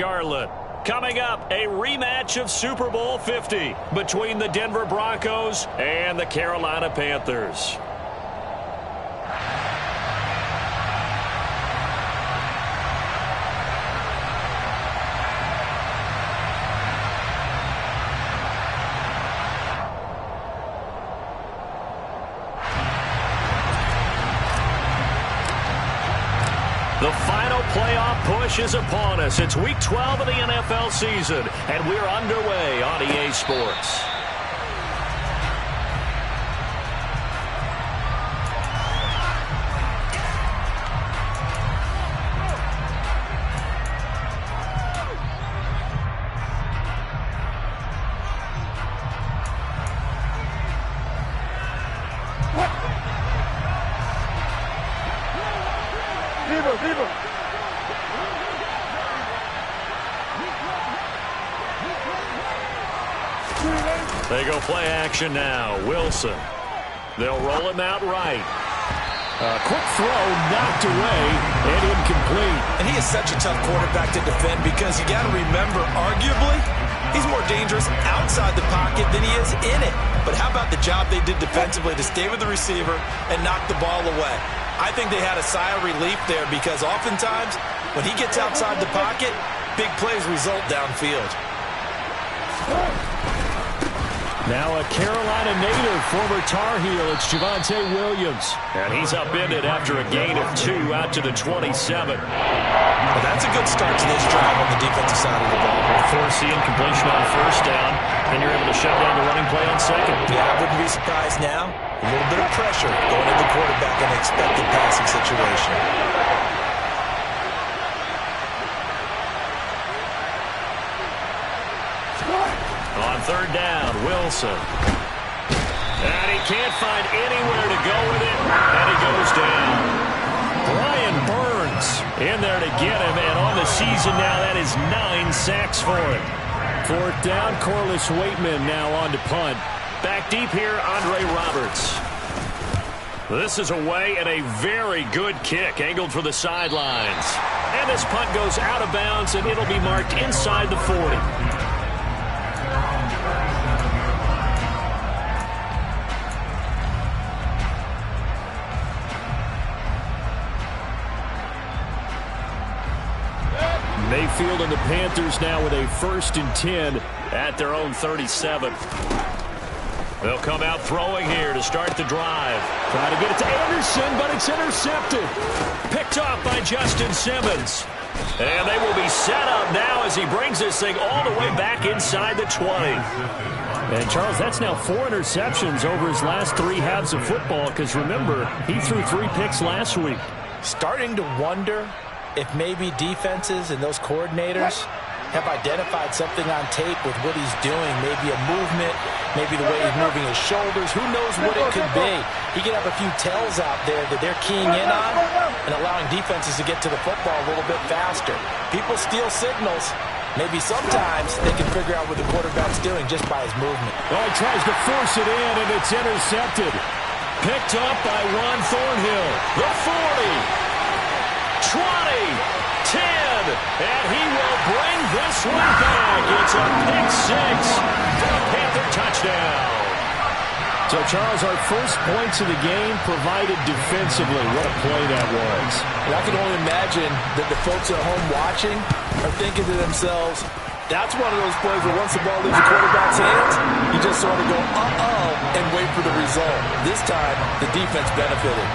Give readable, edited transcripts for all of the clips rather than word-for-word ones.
Charlotte. Coming up, a rematch of Super Bowl 50 between the Denver Broncos and the Carolina Panthers. The final playoff push is upon us. It's Week 12 of the NFL season, and we're underway on EA Sports. They go play action now. Wilson. They'll roll him out right. Quick throw, knocked away, and incomplete. And he is such a tough quarterback to defend because you got to remember, arguably, he's more dangerous outside the pocket than he is in it. But how about the job they did defensively to stay with the receiver and knock the ball away? I think they had a sigh of relief there because oftentimes when he gets outside the pocket, big plays result downfield. Now a Carolina native, former Tar Heel, it's Javonte Williams. And he's upended after a gain of 2 out to the 27. Well, that's a good start to this drive on the defensive side of the ball. Force the incompletion on first down, and you're able to shut down the running play on second. Yeah, I wouldn't be surprised now. A little bit of pressure going to the quarterback in an expected passing situation. On third down, Wilson. And he can't find anywhere to go with it, and he goes down. Brian Burns in there to get him, and on the season now, that is 9 sacks for him. Fourth down, Corliss Waitman now on to punt. Back deep here, Andre Roberts. This is away and a very good kick, angled for the sidelines. And this punt goes out of bounds, and it'll be marked inside the 40. Mayfield and the Panthers now with a 1st and 10 at their own 37. They'll come out throwing here to start the drive. Trying to get it to Anderson, but it's intercepted. Picked off by Justin Simmons. And they will be set up now as he brings this thing all the way back inside the 20. And, Charles, that's now 4 interceptions over his last 3 halves of football because, remember, he threw 3 picks last week. Starting to wonder if maybe defenses and those coordinators have identified something on tape with what he's doing. Maybe a movement, maybe the way he's moving his shoulders. Who knows what it could be? He could have a few tells out there that they're keying in on and allowing defenses to get to the football a little bit faster. People steal signals. Maybe sometimes they can figure out what the quarterback's doing just by his movement. Oh, he tries to force it in, and it's intercepted. Picked up by Juan Thornhill. The 40. 20, 10, and he will bring this one back. It's a pick 6 for a Panther touchdown. So, Charles, our first points of the game provided defensively. What a play that was. And I can only imagine that the folks at home watching are thinking to themselves, that's one of those plays where once the ball leaves the quarterback's hands, you just sort of go, uh-oh, and wait for the result. This time, the defense benefited.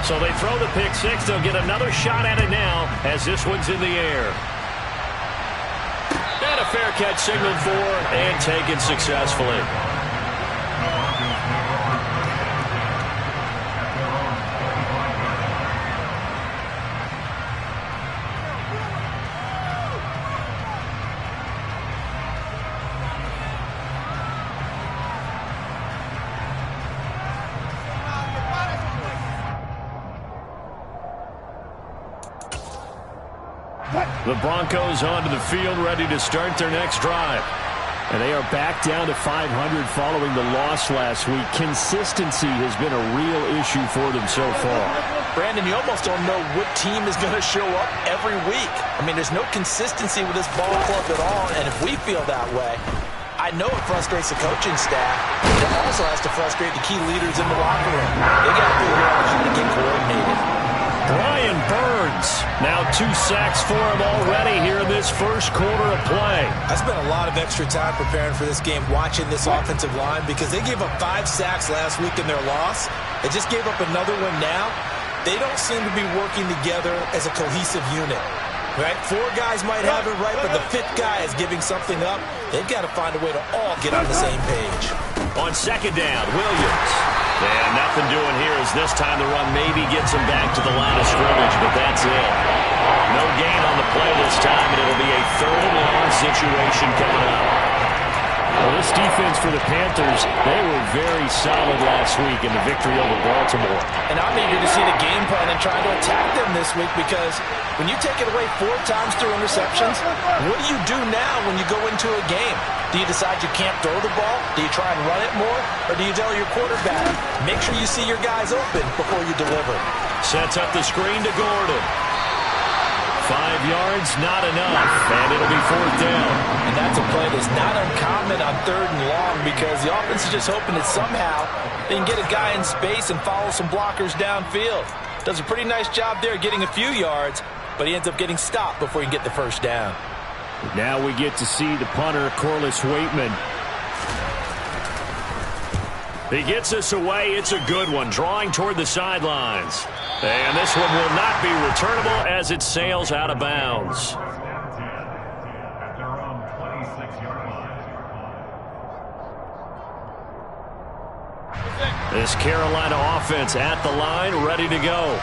So they throw the pick 6. They'll get another shot at it now as this one's in the air. And a fair catch signaled for and taken successfully. The Broncos onto the field, ready to start their next drive. And they are back down to 500 following the loss last week. Consistency has been a real issue for them so far. Brandon, you almost don't know what team is going to show up every week. I mean, there's no consistency with this ball club at all, and if we feel that way, I know it frustrates the coaching staff, but it also has to frustrate the key leaders in the locker room. They got to figure out how to get coordinated. Brian Burns, now 2 sacks for him already here in this first quarter of play. I spent a lot of extra time preparing for this game, watching this offensive line, because they gave up 5 sacks last week in their loss. They just gave up another one now. They don't seem to be working together as a cohesive unit. Right? 4 guys might have it right, but the 5th guy is giving something up. They've got to find a way to all get on the same page. On second down, Williams. And nothing doing here as this time the run maybe gets him back to the line of scrimmage, but that's it. No gain on the play this time, and it'll be a 3rd and long situation coming up. Well, this defense for the Panthers, they were very solid last week in the victory over Baltimore. And I'm eager to see the game plan and try to attack them this week, because when you take it away 4 times through interceptions, what do you do now when you go into a game? Do you decide you can't throw the ball? Do you try and run it more? Or do you tell your quarterback, make sure you see your guys open before you deliver? Sets up the screen to Gordon. 5 yards, not enough, and it'll be 4th down. And that's a play that's not uncommon on 3rd and long, because the offense is just hoping that somehow they can get a guy in space and follow some blockers downfield. Does a pretty nice job there getting a few yards, but he ends up getting stopped before he can get the first down. Now we get to see the punter, Corliss Waitman. He gets us away. It's a good one, drawing toward the sidelines. And this one will not be returnable as it sails out of bounds. This Carolina offense at the line, ready to go.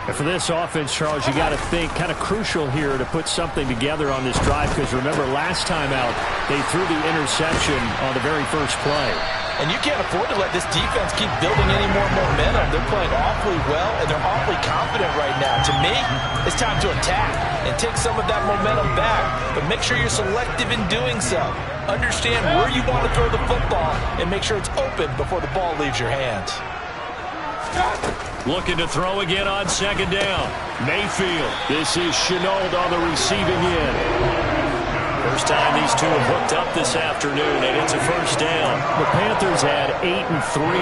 And for this offense, Charles, you got to think kind of crucial here to put something together on this drive, because remember, last time out, they threw the interception on the very first play. And you can't afford to let this defense keep building any more momentum. They're playing awfully well, and they're awfully confident right now. To me, it's time to attack and take some of that momentum back, but make sure you're selective in doing so. Understand where you want to throw the football and make sure it's open before the ball leaves your hands. Looking to throw again on second down. Mayfield. This is Shenault on the receiving end. First time these two have hooked up this afternoon, and it's a first down. The Panthers had 8-3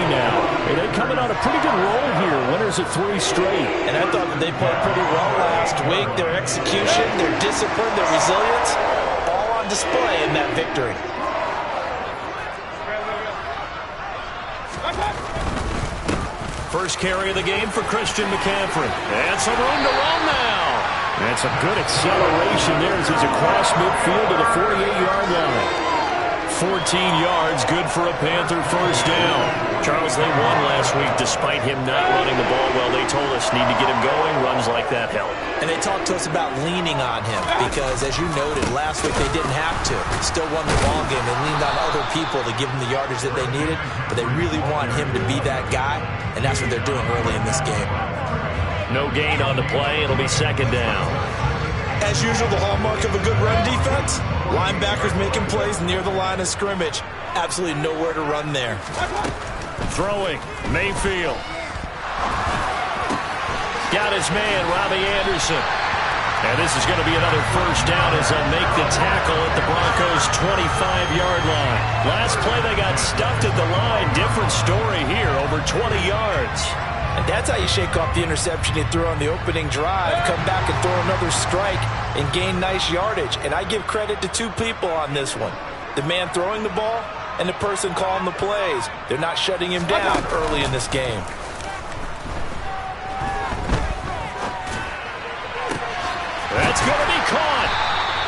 now. And they're coming on a pretty good roll here. Winners of 3 straight. And I thought that they played pretty well last week. Their execution, their discipline, their resilience, all on display in that victory. First carry of the game for Christian McCaffrey. And some room to run now. That's a good acceleration there as he's across midfield to the 48-yard line. 14 yards, good for a Panther first down. Charles, they won last week despite him not running the ball well. They told us need to get him going. Runs like that help. And they talked to us about leaning on him because, as you noted, last week they didn't have to. Still won the ball game. They leaned on other people to give them the yardage that they needed, but they really want him to be that guy, and that's what they're doing early in this game. No gain on the play. It'll be second down. As usual, the hallmark of a good run defense, linebackers making plays near the line of scrimmage. Absolutely nowhere to run there. Throwing, Mayfield. Got his man, Robbie Anderson. And this is going to be another first down as they make the tackle at the Broncos' 25-yard line. Last play they got stuffed at the line. Different story here, over 20 yards. And that's how you shake off the interception he threw on the opening drive, come back and throw another strike and gain nice yardage. And I give credit to 2 people on this one. The man throwing the ball and the person calling the plays. They're not shutting him down early in this game. That's going to be caught.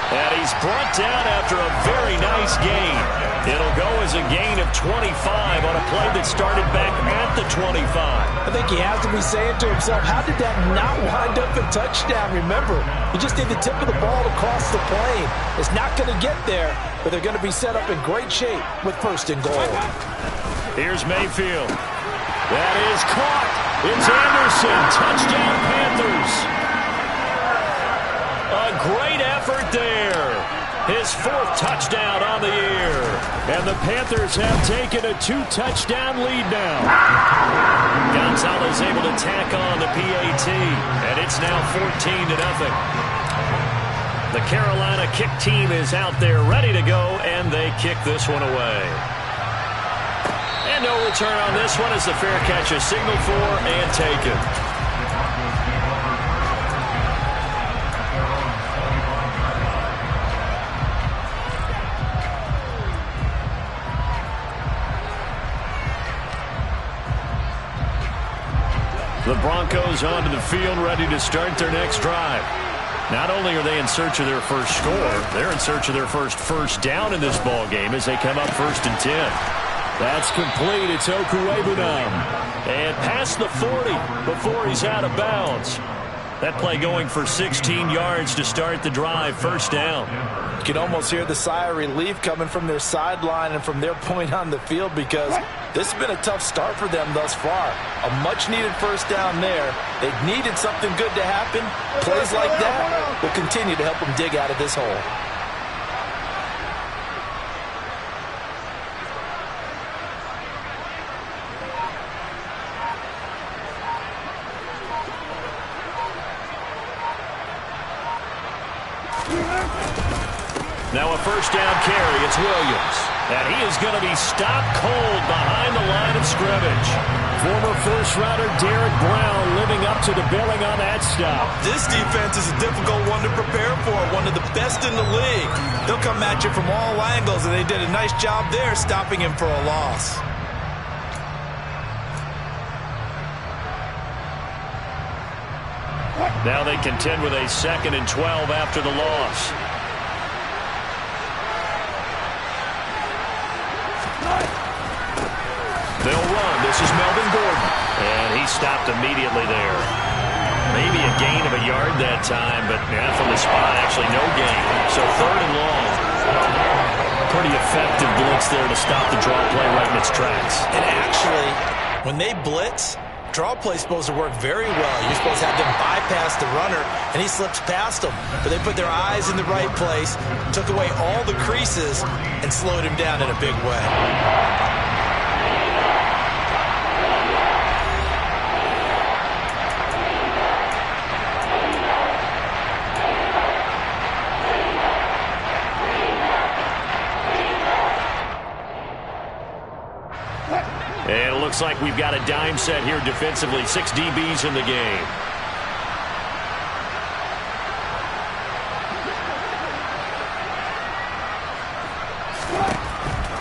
And he's brought down after a very nice gain. It'll go as a gain of 25 on a play that started back at the 25. I think he has to be saying to himself, how did that not wind up a touchdown? Remember, he just did the tip of the ball across the plane. It's not going to get there, but they're going to be set up in great shape with first and goal. Here's Mayfield. That is caught. It's Anderson. Touchdown, Panthers. A great effort there. His 4th touchdown on the year. And the Panthers have taken a 2-touchdown lead now. Gonzalez able to tack on the PAT, and it's now 14-0. The Carolina kick team is out there ready to go, and they kick this one away. And no return on this one as the fair catch is signaled for and taken. The Broncos onto the field ready to start their next drive. Not only are they in search of their first score, they're in search of their first down in this ball game as they come up 1st and 10. That's complete. It's Okuwebunam. And past the 40 before he's out of bounds. That play going for 16 yards to start the drive. 1st down. You can almost hear the sigh of relief coming from their sideline and from their point on the field because this has been a tough start for them thus far. A much-needed 1st down there. They've needed something good to happen. Plays like that will continue to help them dig out of this hole. Now a 1st down carry. It's Williams. And he is going to be stopped cold behind the line of scrimmage. Former first-rounder Derek Brown living up to the billing on that stop. This defense is a difficult one to prepare for, one of the best in the league. They'll come at you from all angles, and they did a nice job there stopping him for a loss. Now they contend with a 2nd and 12 after the loss. They'll run. This is Melvin Gordon. And he stopped immediately there. Maybe a gain of a yard that time, but from the spot, actually no gain. So 3rd and long. Pretty effective blitz there to stop the draw play right in its tracks. And actually, when they blitz, draw play is supposed to work very well. You're supposed to have them bypass the runner, and he slips past them. But they put their eyes in the right place, took away all the creases, and slowed him down in a big way. And it looks like we've got a dime set here defensively. 6 DBs in the game.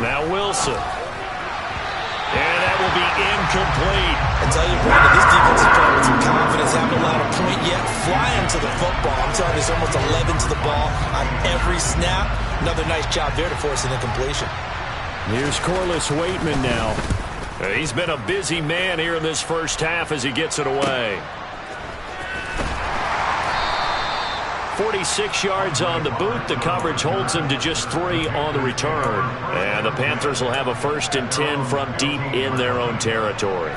Now Wilson. And that will be incomplete. I tell you, Brandon, this defense is playing with some confidence. Haven't allowed a point yet. Flying to the football. I'm telling you, there's almost 11 to the ball on every snap. Another nice job there to force an incompletion. Here's Corliss Waitman now. He's been a busy man here in this 1st half as he gets it away. 46 yards on the boot. The coverage holds him to just 3 on the return. And the Panthers will have a 1st and 10 from deep in their own territory.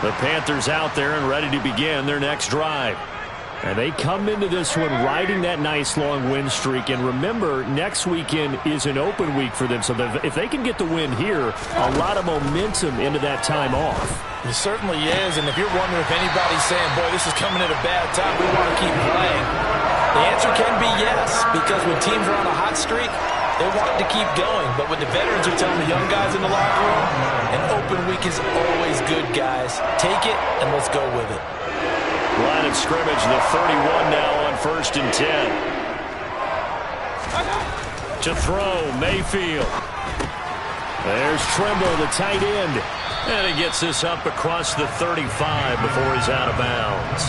The Panthers out there and ready to begin their next drive. And they come into this one riding that nice long win streak. And remember, next weekend is an open week for them. So if they can get the win here, a lot of momentum into that time off. It certainly is. And if you're wondering if anybody's saying, boy, this is coming at a bad time, we want to keep playing, the answer can be yes. Because when teams are on a hot streak, they want to keep going. But when the veterans are telling the young guys in the locker room, an open week is always good, guys. Take it and let's go with it. Line of scrimmage, the 31 now on 1st and 10. To throw, Mayfield. There's Trimble, the tight end. And he gets this up across the 35 before he's out of bounds.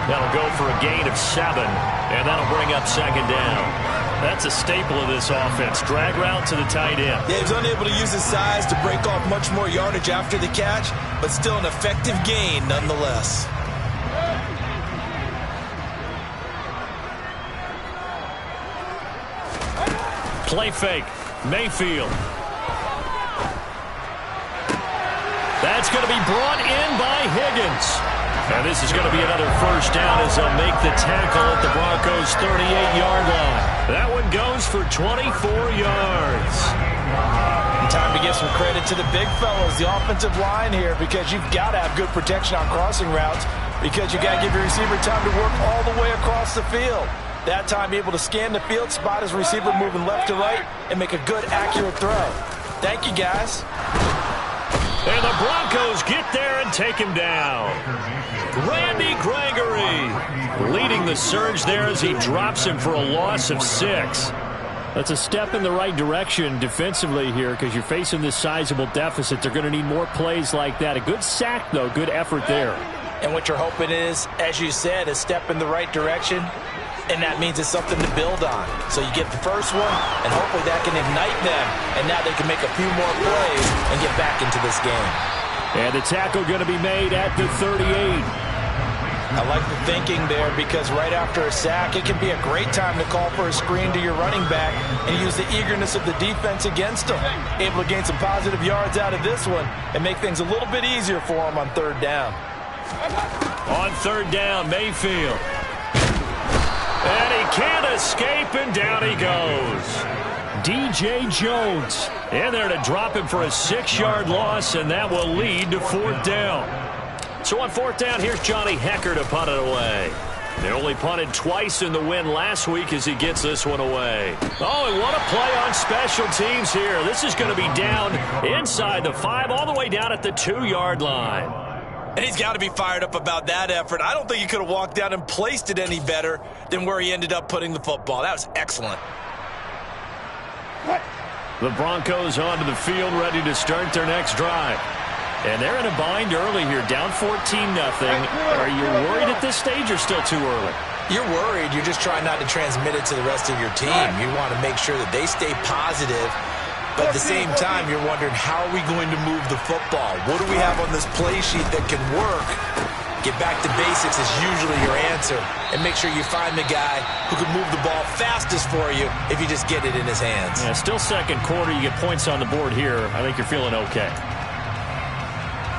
That'll go for a gain of 7, and that'll bring up 2nd down. That's a staple of this offense. Drag route to the tight end. Yeah, he's unable to use his size to break off much more yardage after the catch, but still an effective gain nonetheless. Play fake. Mayfield. That's going to be brought in by Higgins. And this is going to be another first down as they'll make the tackle at the Broncos' 38-yard line. That one goes for 24 yards. Time to give some credit to the big fellas, the offensive line here, because you've got to have good protection on crossing routes, because you got to give your receiver time to work all the way across the field. That time, be able to scan the field, spot his receiver moving left to right, and make a good, accurate throw. Thank you, guys. And the Broncos get there and take him down. Randy Gregory leading the surge there as he drops him for a loss of 6. That's a step in the right direction defensively here because you're facing this sizable deficit. They're going to need more plays like that. A good sack, though. Good effort there. And what you're hoping is, as you said, a step in the right direction, and that means it's something to build on. So you get the first one, and hopefully that can ignite them, and now they can make a few more plays and get back into this game. And the tackle going to be made at the 38. I like the thinking there because right after a sack, it can be a great time to call for a screen to your running back and use the eagerness of the defense against them. Able to gain some positive yards out of this one and make things a little bit easier for them on third down. On third down, Mayfield. And he can't escape, and down he goes. DJ Jones in there to drop him for a 6-yard loss, and that will lead to fourth down. So on fourth down, here's Johnny Hekker to punt it away. They only punted twice in the win last week as he gets this one away. Oh, and what a play on special teams here. This is going to be down inside the 5, all the way down at the 2-yard line. And he's got to be fired up about that effort. I don't think he could have walked down and placed it any better than where he ended up putting the football. That was excellent. The Broncos onto the field, ready to start their next drive. And they're in a bind early here, down 14-0. Are you worried at this stage or still too early? You're worried. You're just trying not to transmit it to the rest of your team. You want to make sure that they stay positive. But at the same time, you're wondering, how are we going to move the football? What do we have on this play sheet that can work? Get back to basics is usually your answer. And make sure you find the guy who can move the ball fastest for you if you just get it in his hands. Yeah, still second quarter. You get points on the board here. I think you're feeling okay.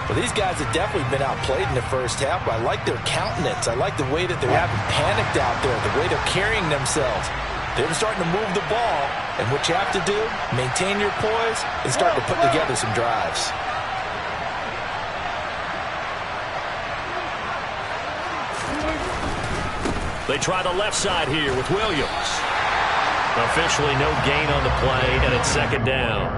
Well, these guys have definitely been outplayed in the first half, but I like their countenance. I like the way that they're having panicked out there, the way they're carrying themselves. They're starting to move the ball, and what you have to do, maintain your poise and start to put together some drives. They try the left side here with Williams. Officially no gain on the play, and it's second down.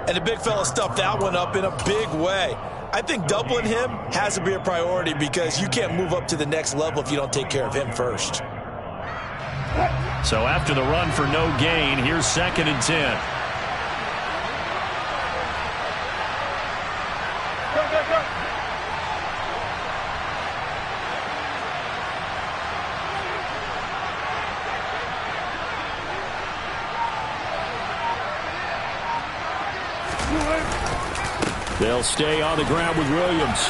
And the big fella stuffed that one up in a big way. I think doubling him has to be a priority because you can't move up to the next level if you don't take care of him first. So after the run for no gain, here's 2nd and 10. They'll stay on the ground with Williams.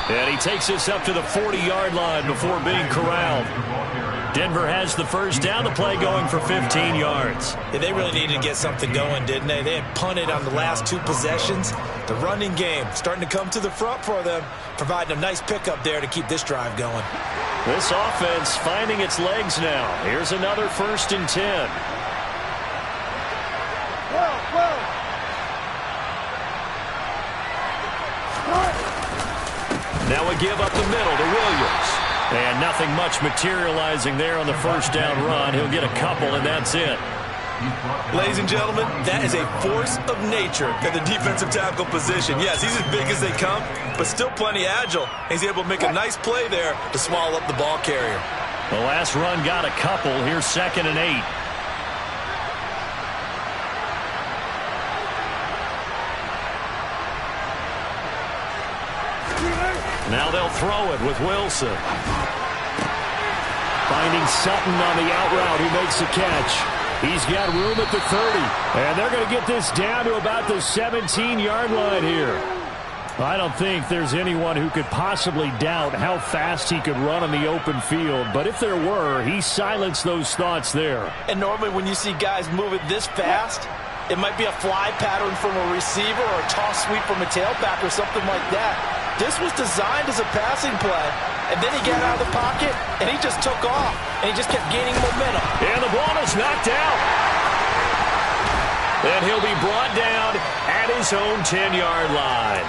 And he takes this up to the 40-yard line before being corralled. Denver has the first down, the play going for 15 yards. Yeah, they really needed to get something going, didn't they? They had punted on the last 2 possessions. The running game starting to come to the front for them, providing a nice pickup there to keep this drive going. This offense finding its legs now. Here's another 1st and 10. Now we give up the middle to Williams. And nothing much materializing there on the first down run. He'll get a couple, and that's it. Ladies and gentlemen, that is a force of nature at the defensive tackle position. Yes, he's as big as they come, but still plenty agile. He's able to make a nice play there to swallow up the ball carrier. The last run got a couple. Here's 2nd and 8. Now they'll throw it with Wilson. Finding Sutton on the out route, who makes the catch. He's got room at the 30. And they're going to get this down to about the 17-yard line here. I don't think there's anyone who could possibly doubt how fast he could run on the open field. But if there were, he silenced those thoughts there. And normally when you see guys move it this fast, it might be a fly pattern from a receiver or a toss sweep from a tailback or something like that. This was designed as a passing play, and then he got out of the pocket, and he just took off, and he just kept gaining momentum. And the ball is knocked out. And he'll be brought down at his own 10-yard line.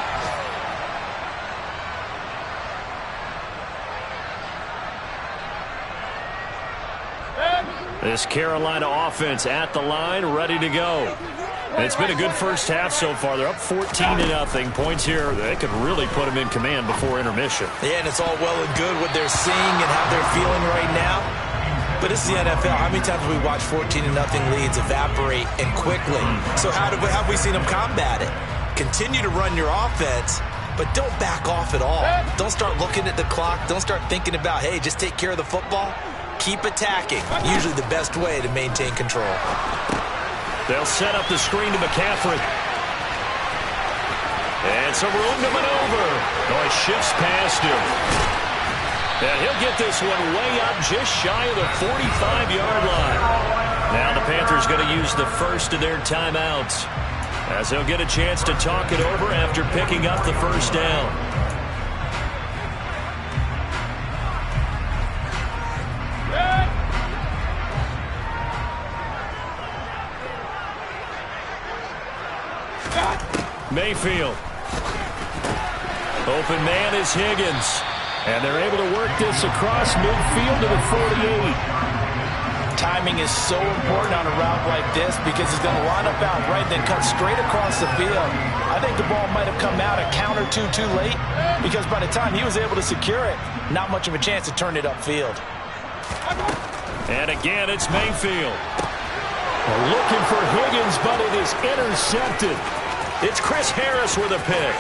This Carolina offense at the line, ready to go. And it's been a good first half so far. They're up 14-0. Points here, they could really put them in command before intermission. Yeah, and it's all well and good what they're seeing and how they're feeling right now. But it's the NFL. How many times have we watched 14-0 leads evaporate and quickly? So how have we seen them combat it? Continue to run your offense, but don't back off at all. Don't start looking at the clock. Don't start thinking about, hey, just take care of the football. Keep attacking. Usually the best way to maintain control. They'll set up the screen to McCaffrey. And some room to maneuver. Oh, he shifts past him. And he'll get this one way up just shy of the 45-yard line. Now the Panthers going to use the first of their timeouts, as they'll get a chance to talk it over after picking up the first down. Mayfield. Open man is Higgins. And they're able to work this across midfield to the 48. Timing is so important on a route like this because he's going to line up out right, then cut straight across the field. I think the ball might have come out a count or two too late because by the time he was able to secure it, not much of a chance to turn it upfield. And again, it's Mayfield. Looking for Higgins, but it is intercepted. It's Chris Harris with a pick.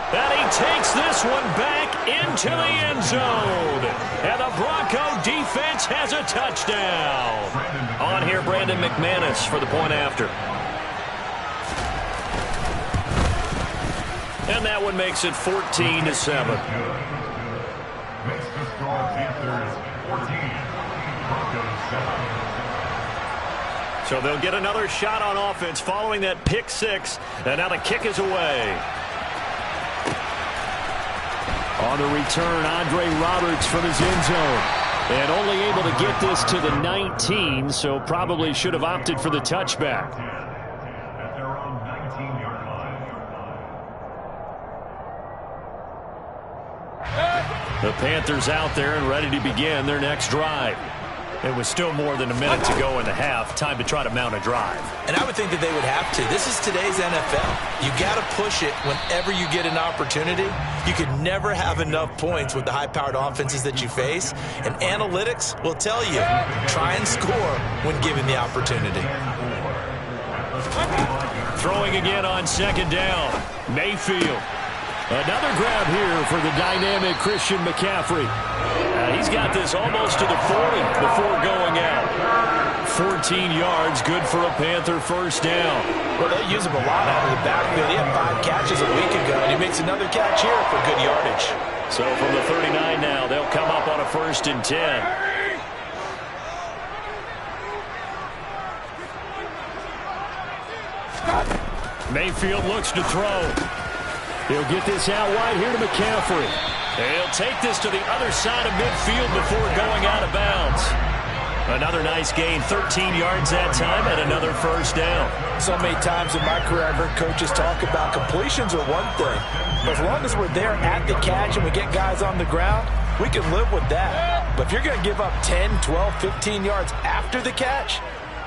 And he takes this one back into the end zone. And the Bronco defense has a touchdown. On here, Brandon McManus for the point after. And that one makes it 14-7. Makes the score Panthers 14, Broncos 7. So they'll get another shot on offense following that pick six. And now the kick is away. On the return, Andre Roberts from his end zone. And only able to get this to the 19, so probably should have opted for the touchback. At their own 19-yard line. The Panthers out there and ready to begin their next drive. It was still more than a minute to go in the half. Time to try to mount a drive. And I would think that they would have to. This is today's NFL. You got to push it whenever you get an opportunity. You could never have enough points with the high-powered offenses that you face. And analytics will tell you, try and score when given the opportunity. Throwing again on second down. Mayfield. Another grab here for the dynamic Christian McCaffrey. He's got this almost to the 40 before going out. 14 yards, good for a Panther first down. Well, they use him a lot out of the backfield. He had 5 catches a week ago, and he makes another catch here for good yardage. So from the 39 now, they'll come up on a 1st and 10. Mayfield looks to throw. He'll get this out wide here to McCaffrey. He'll take this to the other side of midfield before going out of bounds. Another nice gain, 13 yards that time, and another first down. So many times in my career, I've heard coaches talk about completions are one thing. But as long as we're there at the catch and we get guys on the ground, we can live with that. But if you're going to give up 10, 12, 15 yards after the catch,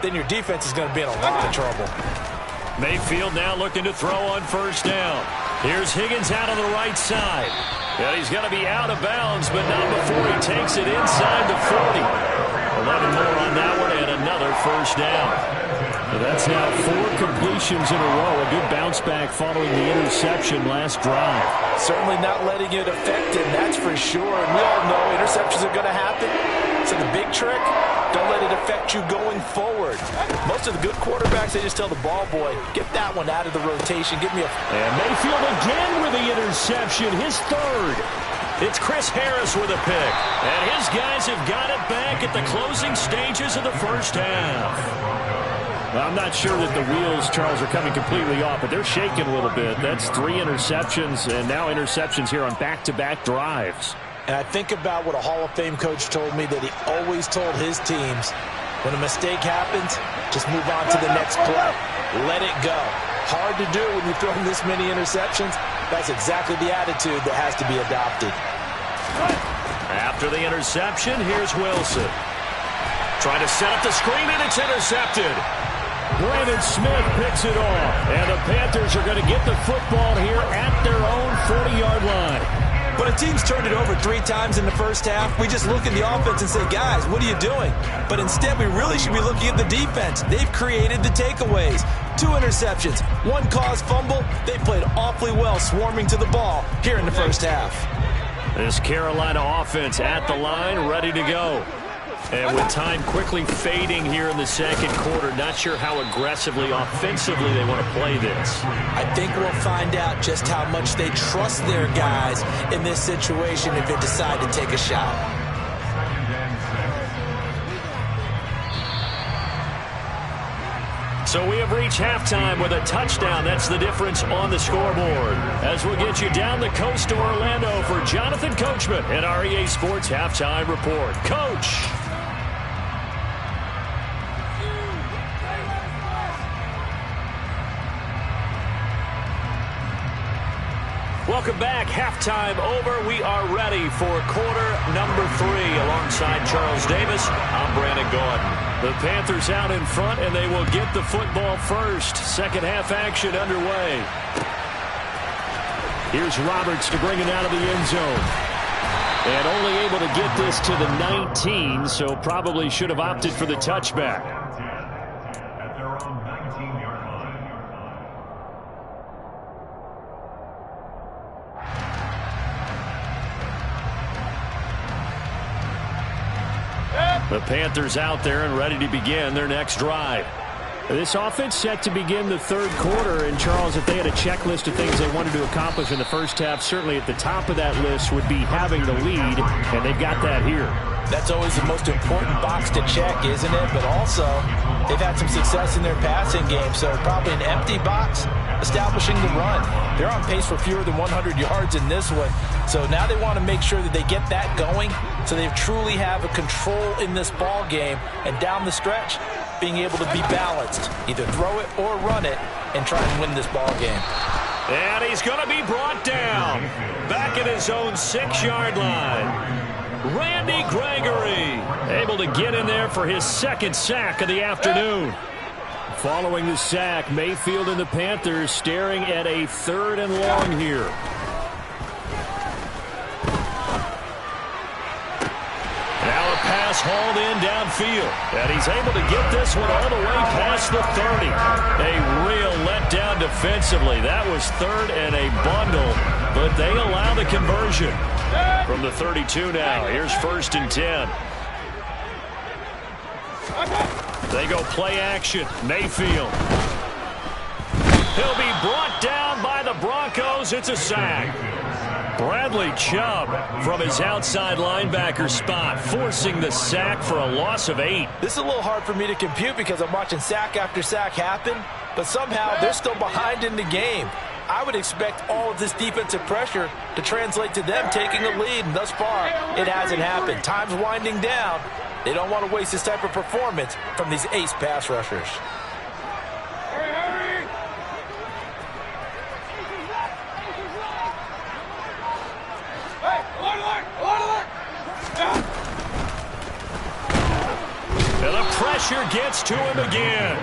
then your defense is going to be in a lot of trouble. Mayfield now looking to throw on first down. Here's Higgins out on the right side. And he's going to be out of bounds, but not before he takes it inside the 40. 11 more on that one, and another first down. That's now 4 completions in a row. A good bounce back following the interception last drive. Certainly not letting it affect him, that's for sure. And we all know interceptions are going to happen. So the big trick, don't let it affect you going forward. Most of the good quarterbacks, they just tell the ball boy, get that one out of the rotation. Give me a... And Mayfield again with the interception, his 3rd. It's Chris Harris with a pick. And his guys have got it back at the closing stages of the first half. I'm not sure that the wheels, Charles, are coming completely off, but they're shaking a little bit. That's 3 interceptions, and now interceptions here on back-to-back drives. And I think about what a Hall of Fame coach told me that he always told his teams, when a mistake happens, just move on to the next play. Let it go. Hard to do when you throw this many interceptions. That's exactly the attitude that has to be adopted. After the interception, here's Wilson. Trying to set up the screen, and it's intercepted. Brandon Smith picks it off, and the Panthers are going to get the football here at their own 40-yard line. When a team's turned it over 3 times in the first half, we just look at the offense and say, guys, what are you doing? But instead, we really should be looking at the defense. They've created the takeaways. 2 interceptions, 1 caused fumble. They played awfully well swarming to the ball here in the first half. This Carolina offense at the line, ready to go. And with time quickly fading here in the second quarter, not sure how aggressively, offensively they want to play this. I think we'll find out just how much they trust their guys in this situation if they decide to take a shot. So we have reached halftime with a touchdown. That's the difference on the scoreboard. As we'll get you down the coast to Orlando for Jonathan Coachman at our EA Sports Halftime Report. Coach! Welcome back. Halftime over. We are ready for quarter number 3. Alongside Charles Davis, I'm Brandon Gaudin. The Panthers out in front, and they will get the football first. Second half action underway. Here's Roberts to bring it out of the end zone. And only able to get this to the 19, so probably should have opted for the touchback. At their own 19-yard line. The Panthers out there and ready to begin their next drive. This offense set to begin the third quarter. And, Charles, if they had a checklist of things they wanted to accomplish in the first half, certainly at the top of that list would be having the lead, and they've got that here. That's always the most important box to check, isn't it? But also, they've had some success in their passing game, so probably an empty box establishing the run. They're on pace for fewer than 100 yards in this one, so now they want to make sure that they get that going so they truly have a control in this ball game, and down the stretch, being able to be balanced, either throw it or run it, and try and win this ball game. And he's going to be brought down back at his own 6-yard line. Randy Gregory able to get in there for his second sack of the afternoon. Following the sack, Mayfield and the Panthers staring at a 3rd and long here. Now a pass hauled in downfield, and he's able to get this one all the way past the 30. A real letdown defensively. That was 3rd and a bundle, but they allow the conversion. From the 32 now, here's 1st and 10. They go play action. Mayfield. He'll be brought down by the Broncos. It's a sack. Bradley Chubb from his outside linebacker spot, forcing the sack for a loss of 8. This is a little hard for me to compute because I'm watching sack after sack happen, but somehow they're still behind in the game. I would expect all of this defensive pressure to translate to them taking a lead, and thus far, it hasn't happened. Time's winding down. They don't want to waste this type of performance from these ace pass rushers. And the pressure gets to him again.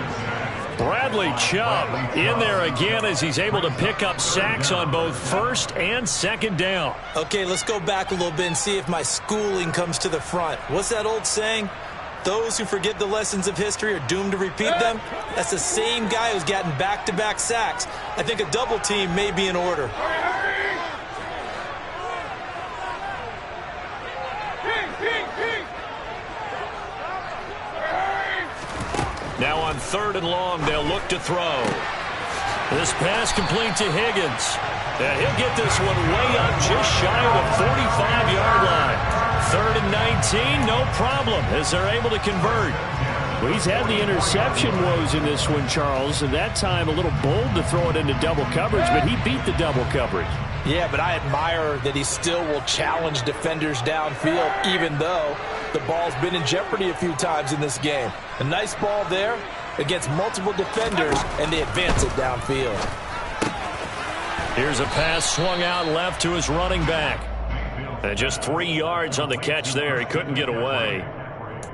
Bradley Chubb in there again as he's able to pick up sacks on both 1st and 2nd down. Okay, let's go back a little bit and see if my schooling comes to the front. What's that old saying? Those who forget the lessons of history are doomed to repeat them. That's the same guy who's gotten back-to-back sacks. I think a double team may be in order. Now on 3rd and long, they'll look to throw. This pass complete to Higgins. And he'll get this one way up just shy of the 45-yard line. 3rd and 19, no problem, as they're able to convert. Well, he's had the interception woes in this one, Charles, and that time a little bold to throw it into double coverage, but he beat the double coverage. Yeah, but I admire that he still will challenge defenders downfield, even though the ball's been in jeopardy a few times in this game. A nice ball there against multiple defenders, and they advance it downfield. Here's a pass swung out left to his running back. And just 3 yards on the catch there. He couldn't get away.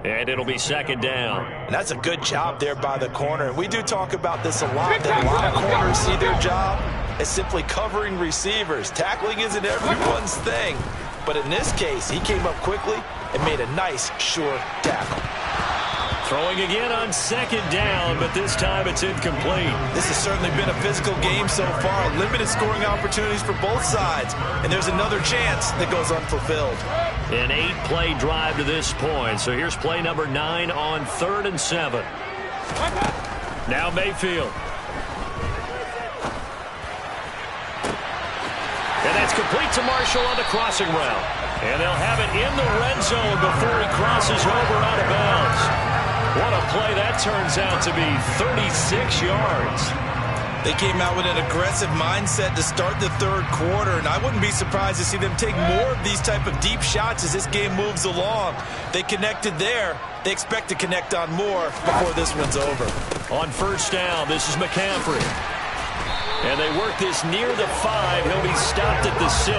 And it'll be second down. And that's a good job there by the corner. And we do talk about this a lot, that a lot of corners see their job as simply covering receivers. Tackling isn't everyone's thing. But in this case, he came up quickly and made a nice, sure tackle. Throwing again on second down, but this time it's incomplete. This has certainly been a physical game so far. Limited scoring opportunities for both sides. And there's another chance that goes unfulfilled. An 8-play drive to this point. So here's play number 9 on 3rd and 7. Now Mayfield. And that's complete to Marshall on the crossing route. And they'll have it in the red zone before he crosses over out of bounds. What a play that turns out to be, 36 yards. They came out with an aggressive mindset to start the third quarter, and I wouldn't be surprised to see them take more of these type of deep shots as this game moves along. They connected there. They expect to connect on more before this one's over. On first down, this is McCaffrey. And they work this near the 5. He'll be stopped at the 6.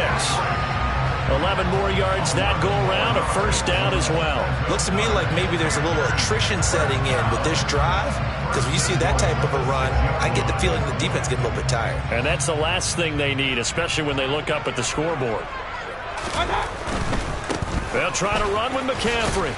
11 more yards that go around, a first down as well. Looks to me like maybe there's a little attrition setting in with this drive, because when you see that type of a run, I get the feeling the defense gets a little bit tired. And that's the last thing they need, especially when they look up at the scoreboard. They'll try to run with McCaffrey.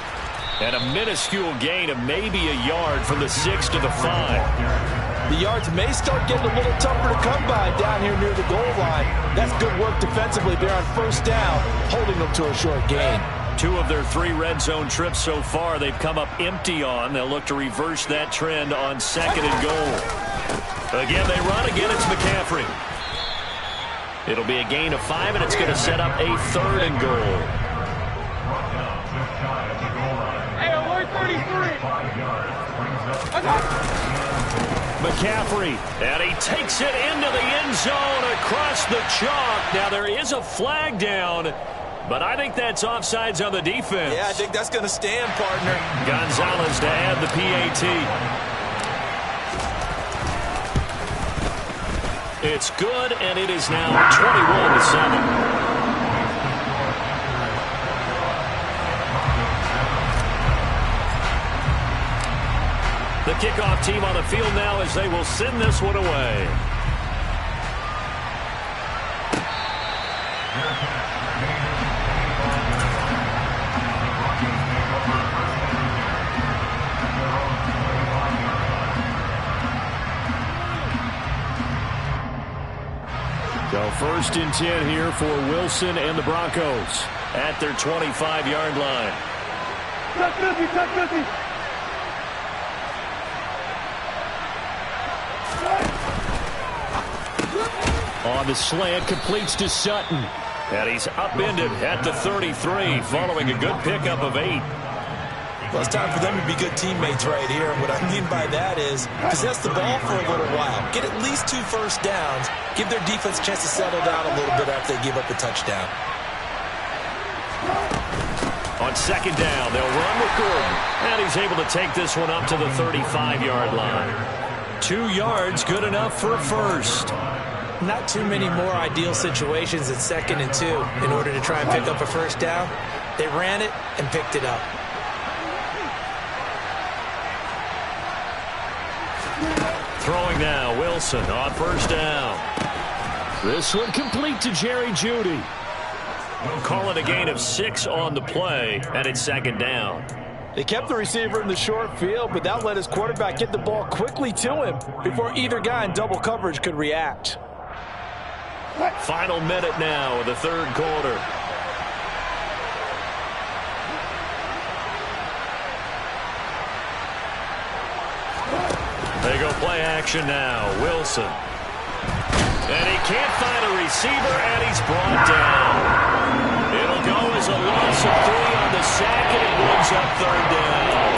And a minuscule gain of maybe a yard from the 6 to the 5. The yards may start getting a little tougher to come by down here near the goal line. That's good work defensively there on first down, holding them to a short gain. 2 of their 3 red zone trips so far they've come up empty on. They'll look to reverse that trend on 2nd and goal. Again, they run. Again, it's McCaffrey. It'll be a gain of 5, and it's going to set up a 3rd and goal. Hey, alert 33. 5 yards. McCaffrey, and he takes it into the end zone across the chalk. Now, there is a flag down, but I think that's offsides on the defense. Yeah, I think that's going to stand, partner. Gonzalez to add the PAT. It's good, and it is now 21-7. The kickoff team on the field now as they will send this one away. So 1st and 10 here for Wilson and the Broncos at their 25-yard line. On the slant, completes to Sutton. And he's upended at the 33, following a good pickup of 8. Well, it's time for them to be good teammates right here. And what I mean by that is possess the ball for a little while. Get at least 2 first downs. Give their defense a chance to settle down a little bit after they give up a touchdown. On 2nd down, they'll run with Gordon. And he's able to take this one up to the 35-yard line. 2 yards, good enough for a first. Not too many more ideal situations at 2nd and 2 in order to try and pick up a first down. They ran it and picked it up. Throwing now, Wilson on first down. This one complete to Jerry Jeudy. We'll call it a gain of 6 on the play, and it's 2nd down. They kept the receiver in the short field, but that let his quarterback get the ball quickly to him before either guy in double coverage could react. Final minute now of the 3rd quarter. They go play action now. Wilson. And he can't find a receiver, and he's brought down. It'll go as a loss of 3 on the sack, and it brings up 3rd down.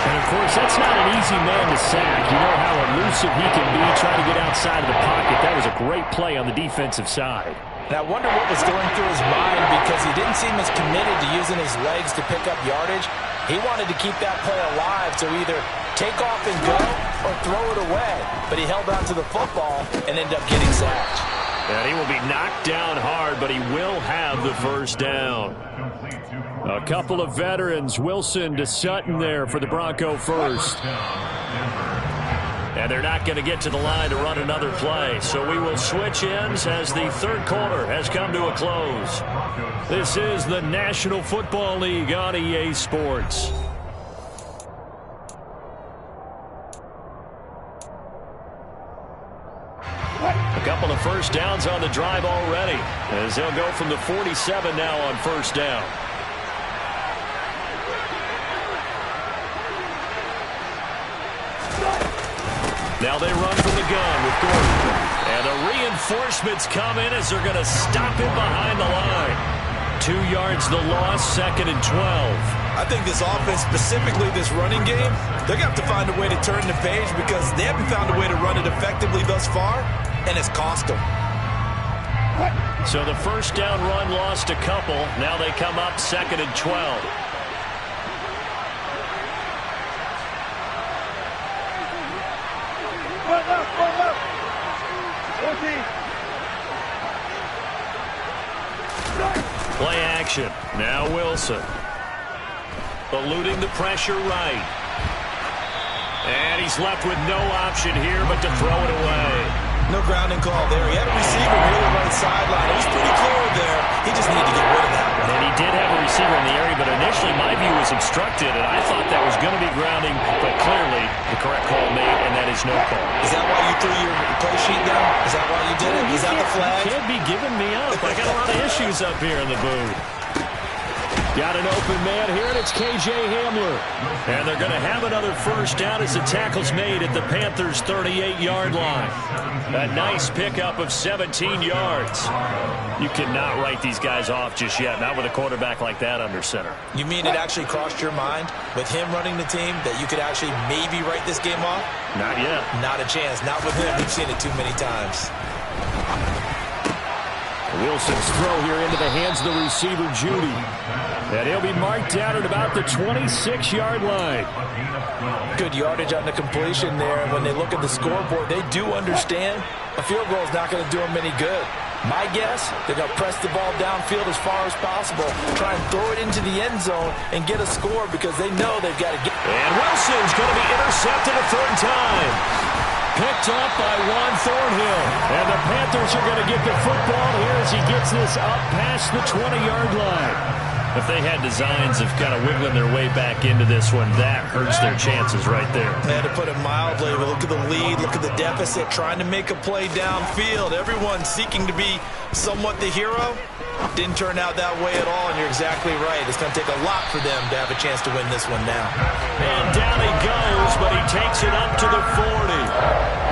And a of course, that's not an easy man to sack. You know how elusive he can be, trying to get outside of the pocket. That was a great play on the defensive side. And I wonder what was going through his mind, because he didn't seem as committed to using his legs to pick up yardage. He wanted to keep that play alive, so either take off and go or throw it away. But he held on to the football and ended up getting sacked. And he will be knocked down hard, but he will have the first down. A couple of veterans, Wilson to Sutton there for the Bronco first. And they're not going to get to the line to run another play. So we will switch ends as the third quarter has come to a close. This is the National Football League on EA Sports. A couple of first downs on the drive already, as they'll go from the 47 now on first down. Now they run from the gun with Gordon. And the reinforcements come in as they're going to stop him behind the line. 2 yards the loss, 2nd and 12. I think this offense, specifically this running game, they're going to have to find a way to turn the page, because they haven't found a way to run it effectively thus far, and it's cost them. So the first down run lost a couple. Now they come up 2nd and 12. Play action. Now Wilson. Eluding the pressure right. And he's left with no option here but to throw it away. No grounding call there. He had a receiver near the right sideline. It was pretty clear there. He just needed to get rid of that one. And he did have a receiver in the area, but initially my view was obstructed, and I thought that was going to be grounding, but clearly the correct call made, and that is no call. Is that why you threw your play sheet down? Is that why you did it? Is that the flag? You can't be giving me up. I got a lot of issues up here in the booth. Got an open man here, and it's K.J. Hamler. And they're going to have another first down as the tackle's made at the Panthers' 38-yard line. A nice pickup of 17 yards. You cannot write these guys off just yet, not with a quarterback like that under center. You mean it actually crossed your mind with him running the team that you could actually maybe write this game off? Not yet. Not a chance. Not with him. We've seen it too many times. Wilson's throw here into the hands of the receiver, Judy. And he'll be marked down at about the 26-yard line. Good yardage on the completion there. When they look at the scoreboard, they do understand a field goal is not going to do them any good. My guess, they're going to press the ball downfield as far as possible, try and throw it into the end zone and get a score, because they know they've got to get. And Wilson's going to be intercepted a third time. Picked up by Juan Thornhill. And the Panthers are going to get the football here as he gets this up past the 20-yard line. If they had designs of kind of wiggling their way back into this one, that hurts their chances right there. Man, to put it mildly, look at the lead, look at the deficit, trying to make a play downfield. Everyone seeking to be somewhat the hero. Didn't turn out that way at all, and you're exactly right. It's going to take a lot for them to have a chance to win this one now. And down he goes, but he takes it up to the 40.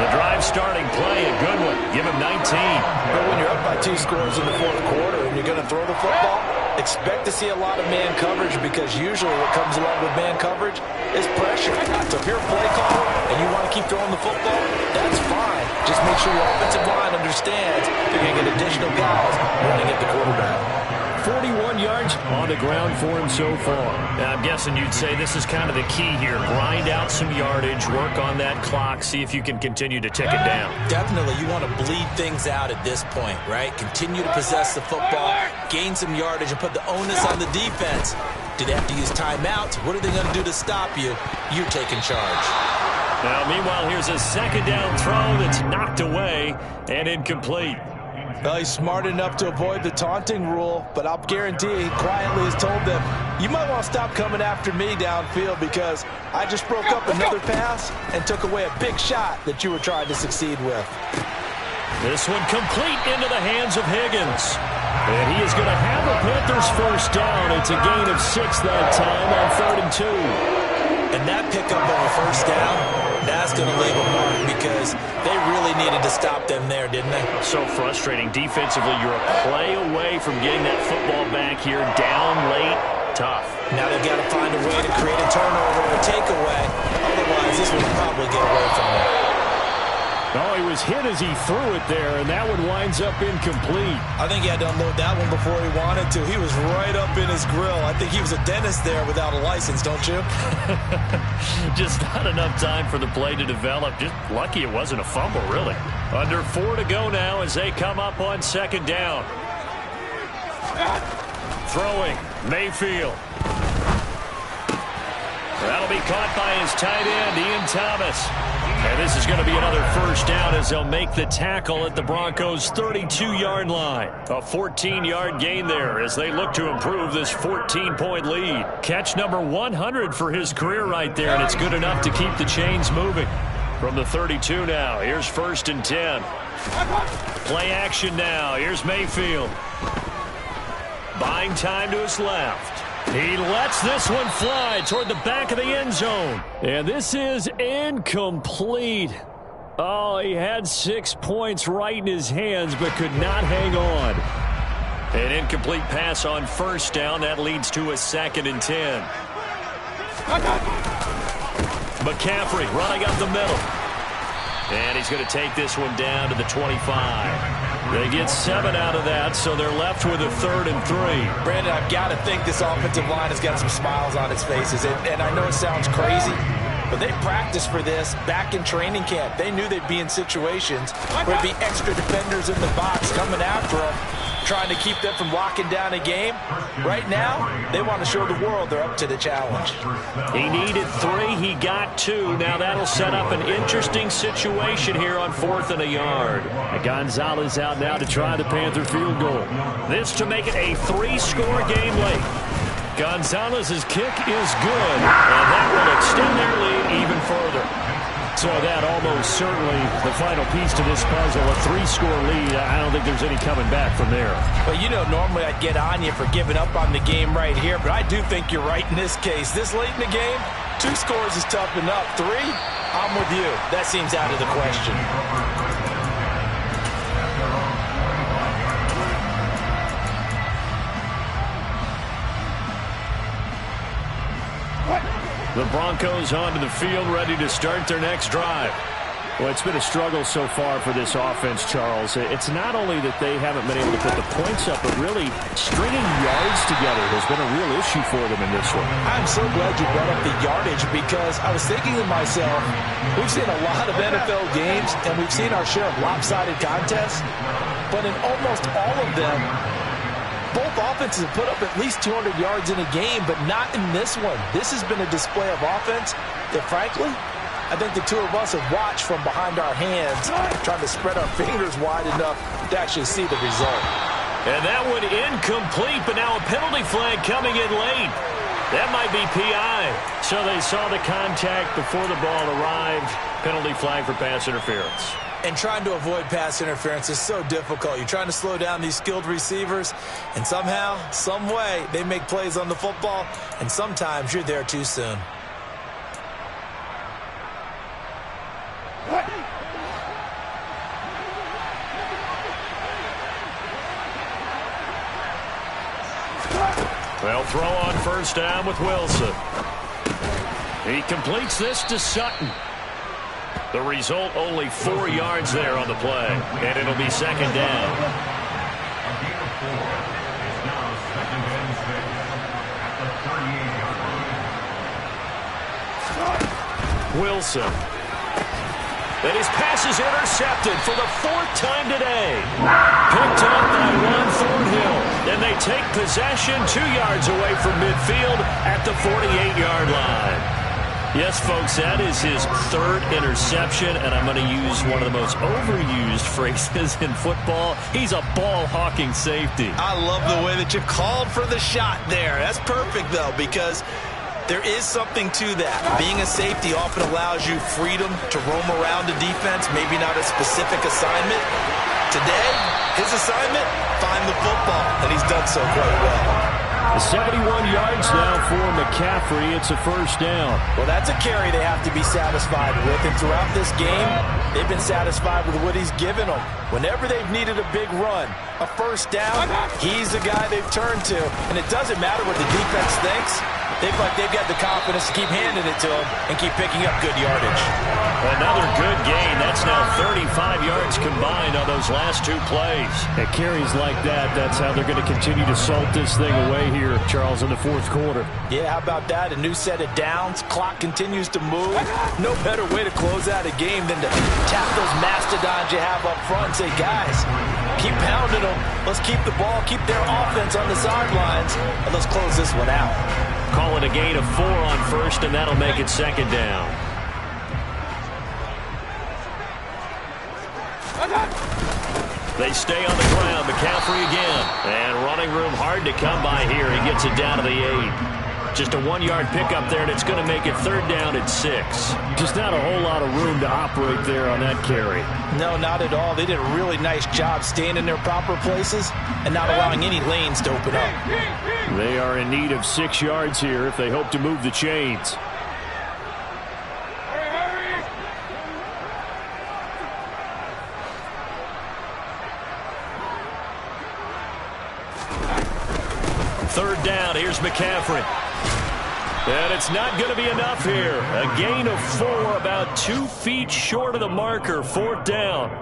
The drive starting play, a good one. Give him 19. But when you're up by 2 scores in the fourth quarter and you're going to throw the football, expect to see a lot of man coverage, because usually what comes along with man coverage is pressure. So if you're a play caller and you want to keep throwing the football, that's fine. Just make sure your offensive line understands they're going to get additional guys running at the quarterback. 41 yards on the ground for him so far. Now, I'm guessing you'd say this is kind of the key here. Grind out some yardage, work on that clock, see if you can continue to tick it down. Definitely, you want to bleed things out at this point, right? Continue to possess the football, gain some yardage, and put the onus on the defense. Do they have to use timeouts? What are they going to do to stop you? You're taking charge. Now, meanwhile, here's a second down throw that's knocked away and incomplete. Well, he's smart enough to avoid the taunting rule, but I'll guarantee he quietly has told them, you might want to stop coming after me downfield, because I just broke up another pass and took away a big shot that you were trying to succeed with. This one complete into the hands of Higgins. And he is going to have a Panthers first down. It's a gain of 6 that time on 3rd and 2. And that pickup of a first down, that's going to leave a mark, because they really needed to stop them there, didn't they? So frustrating. Defensively, you're a play away from getting that football back here, down late. tough. Now they've got to find a way to create a turnover or a takeaway. Otherwise, this will probably get away from them. Oh, he was hit as he threw it there, and that one winds up incomplete. I think he had to unload that one before he wanted to. He was right up in his grill. I think he was a dentist there without a license, don't you? Just not enough time for the play to develop. Just lucky it wasn't a fumble, really. Under 4 to go now as they come up on second down. Throwing, Mayfield. That'll be caught by his tight end, Ian Thomas. And this is going to be another first down as they'll make the tackle at the Broncos' 32-yard line. A 14-yard gain there as they look to improve this 14-point lead. Catch number 100 for his career right there, and it's good enough to keep the chains moving. From the 32 now, here's 1st and 10. Play action now. Here's Mayfield. Buying time to his left. He lets this one fly toward the back of the end zone. And this is incomplete. Oh, he had 6 points right in his hands but could not hang on. An incomplete pass on first down. That leads to a 2nd and 10. McCaffrey running up the middle. And he's going to take this one down to the 25. They get 7 out of that, so they're left with a 3rd and 3. Brandon, I've got to think this offensive line has got some smiles on its faces. And I know it sounds crazy, but they practiced for this back in training camp. They knew they'd be in situations where there'd be extra defenders in the box coming after them, trying to keep them from locking down a game. Right now, they want to show the world they're up to the challenge. He needed 3. He got 2. Now that'll set up an interesting situation here on 4th and a yard. Gonzalez out now to try the Panther field goal. This to make it a 3-score game late. Gonzalez's kick is good, and that will extend their lead even further. So that almost certainly the final piece to this puzzle, a 3-score lead. I don't think there's any coming back from there. Well, you know, normally I'd get on you for giving up on the game right here, but I do think you're right in this case. This late in the game, 2 scores is tough enough. 3, I'm with you. That seems out of the question. The Broncos onto the field, ready to start their next drive. Well, it's been a struggle so far for this offense, Charles. It's not only that they haven't been able to put the points up, but really stringing yards together has been a real issue for them in this one. I'm so glad you brought up the yardage because I was thinking to myself, we've seen a lot of NFL games and we've seen our share of lopsided contests, but in almost all of them, both offenses have put up at least 200 yards in a game, but not in this one. This has been a display of offense that, frankly, I think the two of us have watched from behind our hands, trying to spread our fingers wide enough to actually see the result. And that one incomplete, but now a penalty flag coming in late. That might be PI. So they saw the contact before the ball arrived. Penalty flag for pass interference. And trying to avoid pass interference is so difficult. You're trying to slow down these skilled receivers, and somehow, some way, they make plays on the football, and sometimes you're there too soon. They'll throw on first down with Wilson. He completes this to Sutton. The result, only 4 yards there on the play, and it'll be second down. Wilson. And his pass is intercepted for the 4th time today. Picked up by Juan Thornhill. Then they take possession 2 yards away from midfield at the 48-yard line. Yes, folks, that is his 3rd interception, and I'm going to use one of the most overused phrases in football. He's a ball-hawking safety. I love the way that you called for the shot there. That's perfect, though, because there is something to that. Being a safety often allows you freedom to roam around the defense, maybe not a specific assignment. Today, his assignment, find the football, and he's done so quite well. 71 yards now for McCaffrey. It's a first down. Well, that's a carry they have to be satisfied with. And throughout this game, they've been satisfied with what he's given them. Whenever they've needed a big run, a first down, he's the guy they've turned to. And it doesn't matter what the defense thinks. They've got the confidence to keep handing it to him and keep picking up good yardage. Another good gain. That's now 35 yards combined on those last two plays. At carries like that, that's how they're going to continue to salt this thing away here, Charles, in the fourth quarter. Yeah, how about that? A new set of downs. Clock continues to move. No better way to close out a game than to tap those mastodons you have up front and say, guys, keep pounding them. Let's keep the ball, keep their offense on the sidelines, and let's close this one out. Call it a gain of 4 on first, and that'll make it second down. They stay on the ground. McCaffrey again. And running room hard to come by here. He gets it down to the 8. Just a 1-yard pickup there, and it's going to make it third down at 6. Just not a whole lot of room to operate there on that carry. No, not at all. They did a really nice job staying in their proper places and not allowing any lanes to open up. They are in need of 6 yards here if they hope to move the chains. Third down, here's McCaffrey. And it's not going to be enough here. A gain of 4, about 2 feet short of the marker, fourth down.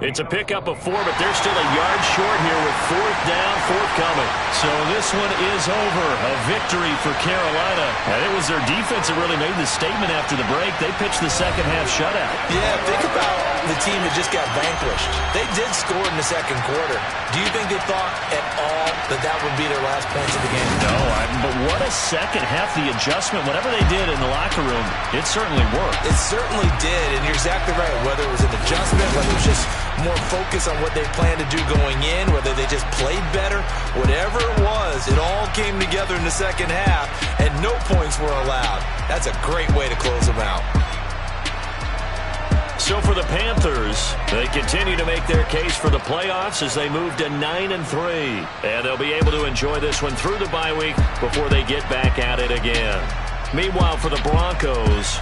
It's a pickup of 4, but they're still a yard short here with fourth down forthcoming. So this one is over. A victory for Carolina. And it was their defense that really made the statement after the break. They pitched the second half shutout. Yeah, think about the team that just got vanquished. They did score in the second quarter. Do you think they thought at all that that would be their last points of the game? No, but what a second half. The adjustment, whatever they did in the locker room, it certainly worked. It certainly did, and you're exactly right. Whether it was an adjustment, whether it was just more focus on what they planned to do going in, whether they just played better, whatever it was, it all came together in the second half, and no points were allowed. That's a great way to close them out. So for the Panthers, they continue to make their case for the playoffs as they move to 9-3. And they'll be able to enjoy this one through the bye week before they get back at it again. Meanwhile, for the Broncos,